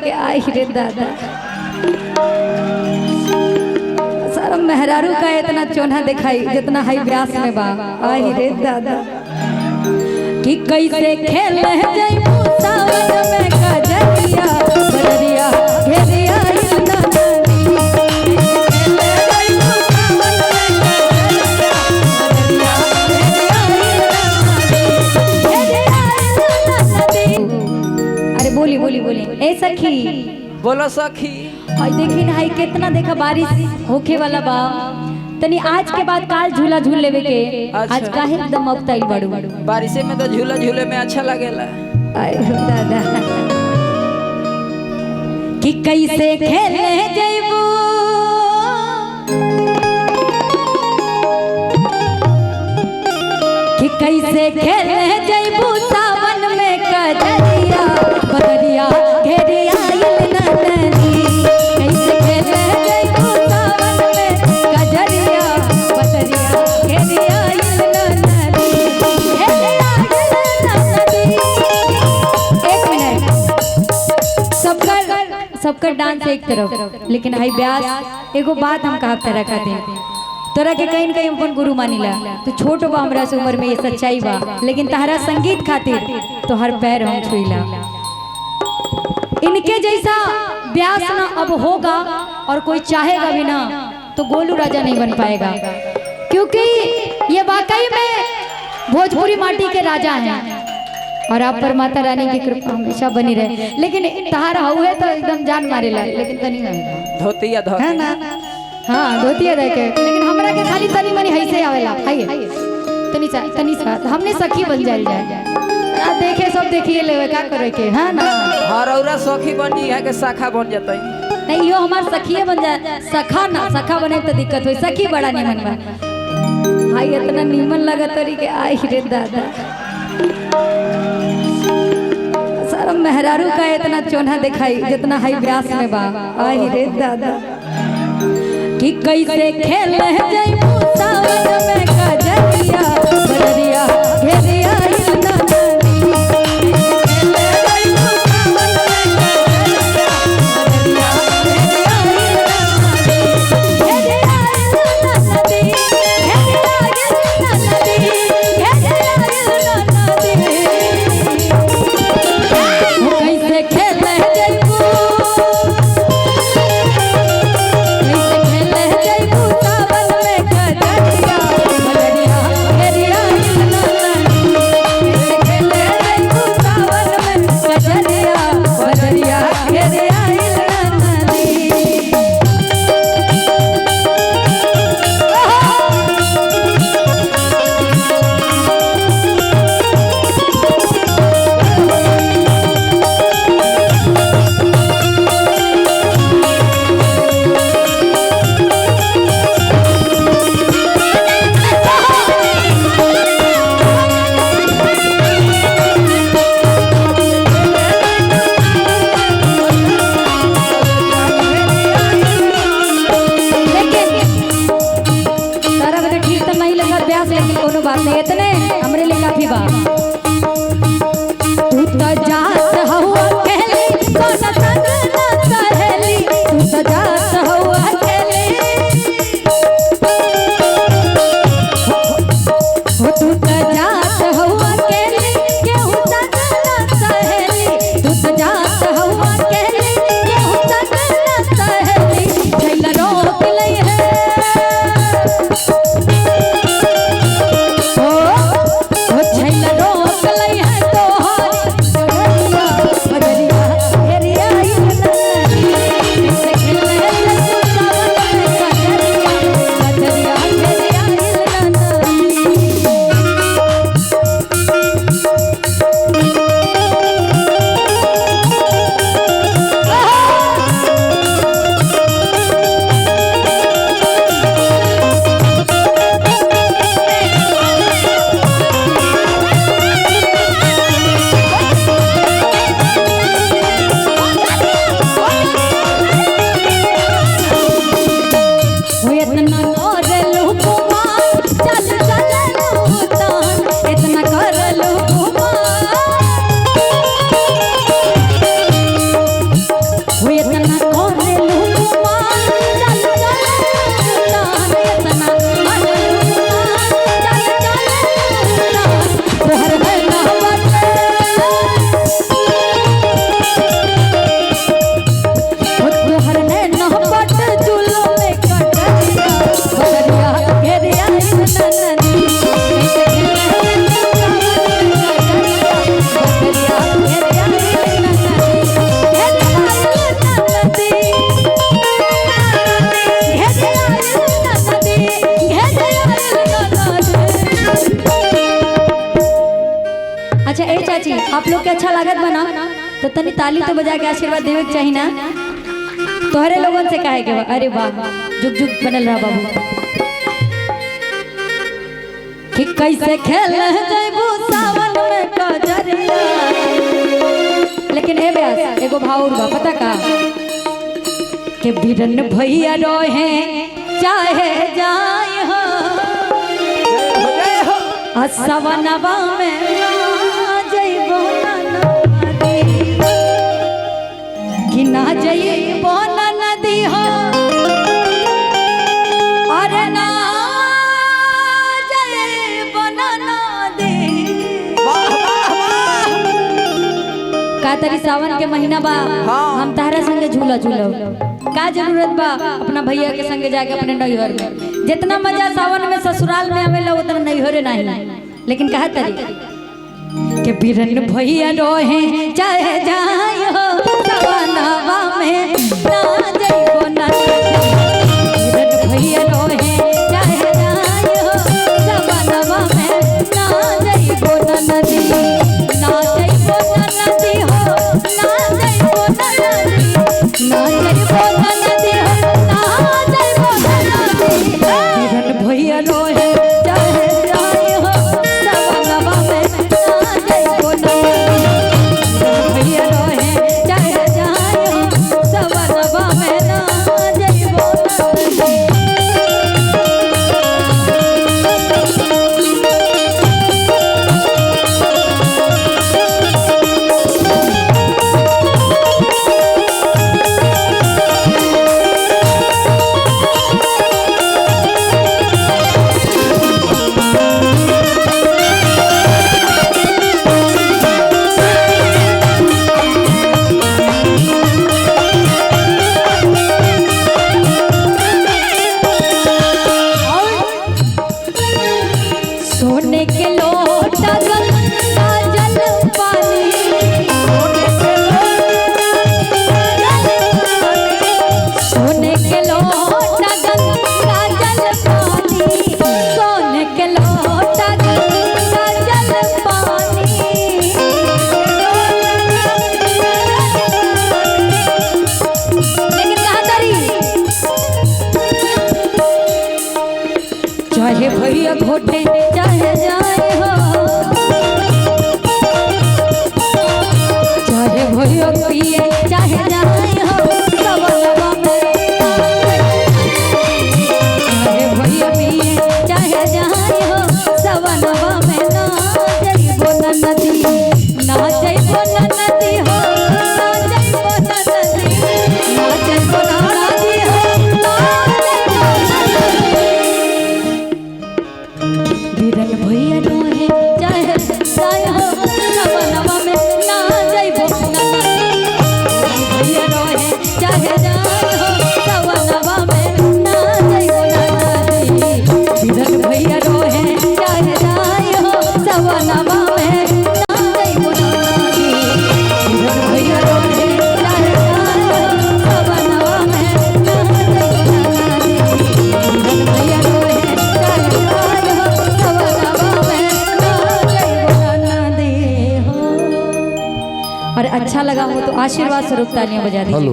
के आई रे दादा। सारा मेहरारू का इतना चोना दिखाई जितना हाई व्यास में बा। आई रे दादा कि कैसे खेल जइबू सावन में कजरिया बदरिया घेरिया इतना बोली बोली बोली ए सखी बोलो सखी। हाय देखी ना हाय कितना देखा बारिश होखे वाला बा। तनी आज के बाद काल झूला झूल लेवे के। अच्छा। आज काहे एकदम अबताई बाड़ू। बारिशे में तो झूला झूले में अच्छा लगेला। आय दादा कि कैसे खेले जइबू कि कैसे खेले जइबू सावन में कजरिया बदरिया घेरिया इल नदी। कैसे खेले जइबू सावन में कजरिया बदरिया घेरिया इल नदी। घेरिया इल नदी। एक मिनट सबका डांस एक तरफ लेकिन हाई ब्यास एगो बात हम कहा तरह कहते हैं तोरा के कहीं कहीं अपन गुरु मानिला तो छोट बा हमरा से उम्र में ये सच्चाई बा लेकिन तहरा संगीत खातिर तो हर पैर हम छुईला। इनके जैसा ब्यास ना अब होगा और कोई चाहेगा भी ना तो गोलू राजा नहीं बन पाएगा क्योंकि ये वाकई में भोजपुरी माटी के राजा हैं और आप पर माता रानी की कृपा हमेशा बनी रहे। लेकिन तहारा हुए तो एकदम जान मारेला लेकिन तनी धोतिया है ना। हाँ धोतिया दे के लेकिन हमरा के खाली तनी मनी ऐसे आवेला। हाय तनी सा हमने सखी बन जाए ना देखे सब देखिए लेवे का करे के है ना। हरौरा सखी बनी है के शाखा बन जतई नहीं यो हमार सखिए बन जाए सखा ना सखा बने तो दिक्कत होई। सखी बड़ा निमन बा। हाय इतना निमन लगा तरी के आई रे दादा। सारा मेहरारू का इतना चोना दिखाई जितना हाई व्यास में बा। आई रे दादा कि कैसे खेल जइबू सावन में कजरिया बदरिया घेरिया इल नदी। लेकिन कोनो बात नहीं इतने हमरे लिए काफी बा। तू तो जात हवा कहली सोना संग ना सहेली तू तो जात हवा कहली हो तू तो जात हवा कहली केहू संग ना सहेली तू तो जात हवा कहली केहू संग ना सहेली छैला रोक लई है छैला हो इतना कौन लुकुमान चल चल उड़ान इतना कौन लुकुमान चल चल उड़ान तोहर नैना बटे हो तोहर नैना बटे चुलो में कटरिया बदरिया घेरिया नन्नदी अच्छा ए चाची आप लोग के अच्छा लागत बना तो तनी ताली तो बजा के आशीर्वाद देवे के चाहिए ना तोहरे लोगन से काहे के बा? अरे वाह जुग जुग बनल रहा बाबू कि कैसे खेल जइबू सावन में कजरिया लेकिन ए ब्यास एगो भाव और बा पता का के बिरन भैया रोहे चाहे जाए हो असवनवा में ना जइबो ना नदी कि ना जइबो ना नदी हो अरे ना जइबो ना नदी का तरी सावन के महीना बा हम तारा संगे झूला झूलो का जरूरत बा अपना भैया के संगे जाके अपने नैहर में जितना मजा सावन में ससुराल में आवेला उतना नैहरे नहीं लेकिन कहा तरी के बिरन भैया रोहे चाहे जाय हो सवनवा में ना जइबो ना बिरन भैया रोहे चाहे जाय हो सवनवा में ना जइबो ना नदी ना जइबो ना नदी हो ना जइबो ना नदी ना जइबो ना नदी हो ना जइबो ना नदी बिरन भैया रोहे चाहे जाय हो सवनवा में ना जइबो ना नदी भैया रोहे चाहे जाय हो सवनवा में ना जइबो ना नदी सोने के लोटा गंगा जल पानी सोने के लोटा गंगा जल पानी सोने के लोटा गंगा जल पानी लेकिन कहाँ तरी चाहे भैया घोटे चाहे जाए हो चाहे भैया पिए चाहे जाए हो सवनवा में चाहे भैया पिए चाहे जाए हो सवनवा में ना जइबो ना नदी ना जइबो ना नदी हो ना जइबो ना नदी ना जइबो ना नदी हो ना जइबो ना नदी बिरन भैया रोहे चाहे जाय हो सवनवा में ना जइबो ना नदी भैया रोहे चाहे जाय हो सवनवा में ना जइबो ना नदी बिरन भैया रोहे चाहे जाय हो सवनवा में ना जइबो ना नदी बिरन भैया रोहे चाहे जाय हो सवनवा में ना जइबो ना नदी बिरन भैया रोहे चाहे जाय हो सवनवा में ना जइबो ना नदी हो। और अच्छा लगा हो तो आशीर्वाद स्वरूप तालियां बजा दीजिए।